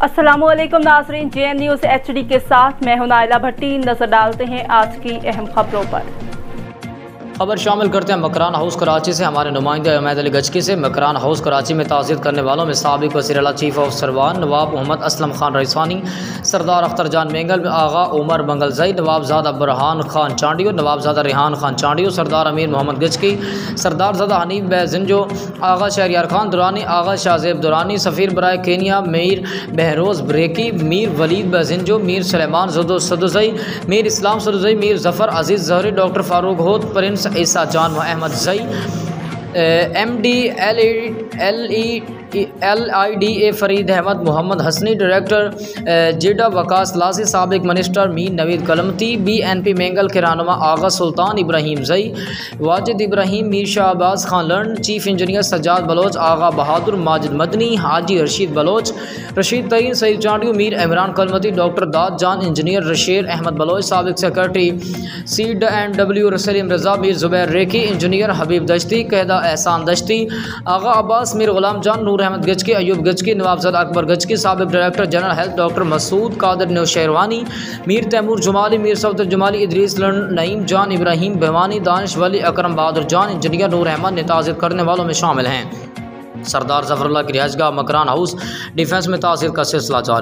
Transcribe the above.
अस्सलामुअलैकुम नाज़रीन, JN news HD के साथ मैं हूं नाइला भट्टी। नजर डालते हैं आज की अहम खबरों पर। खबर शामिल करते हैं मकरान हाउस कराची से। हमारे नुमाइंदे उमैद अली गचकी से। मकरान हाउस कराची में ताज़ियत करने वालों में साबिक़ वज़ीर आला चीफ ऑफ सरवान नवाब मोहम्मद असलम खान रईसानी, सरदार अख्तर जान मेंगल, आगा उमर मंगलजई, नवाबजादा बुरहान खान चांडियो, नवाबजादा रेहान खान चांडियो, सरदार अमीर मोहम्मद गचकी, सरदारजादा हनीफ बेजिंजो, आगा शहरियार खान दुरानी, आगा शाहजेब दुरानी, सफ़ीर बराए केनिया मीर बहरोज़ ब्रेकी, मीर वलीद बेजिंजो, मीर सलेमान सदुजई, मीर इस्लाम सदुजई, मीर ज़फ़र अजीज़ जहरी, डॉक्टर फ़ारूक होद, प्रिंस ईसा जान व Ahmad Zai, MD LIDA Farid Ahmad, Mohammad Hasni director, जेडा वकास लासी, साबिक मिनिस्टर मीर नवीद कलमती, BNP मेंगल के रहनुमा आगा सुल्तान इब्राहिम जई, वाजिद इब्राहिम, मीर शाहबाज खान लर्न, चीफ इंजीनियर सज्जाद बलोच, आगा बहादुर, माजिद मदनी, हाजी रशीद बलोच, रशीद तईन, सईद चांडियो, मीर इमरान कलमती, डॉक्टर दाद जान, इंजीनियर रशेर अहमद बलोच, साबिक secretary CW Saleem Raza, Mir Zubair Reki, engineer Habib Dashti, कहदा एहसान दश्ती, आगा अब्बास, मीर गुलाम जान, नूर अहमद गचकी, अयूब गचकी, नवाबजादा अकबर गचकी, साबिक director general health doctor Masood Qadir Nausherwani, Mir Taimur Jumali, Mir Safdar Jumali, Idris Naeem Jan, Ibrahim Bhiwani, Danish वली, अकरम बहादुर जान, इंजीनियर नूर अहमद ने ताज़ियत करने वालों में शामिल हैं। सरदार ज़फ़रुल्लाह की रिहाइशगाह मकरान हाउस डिफेंस में ताज़ियत का सिलसिला जारी।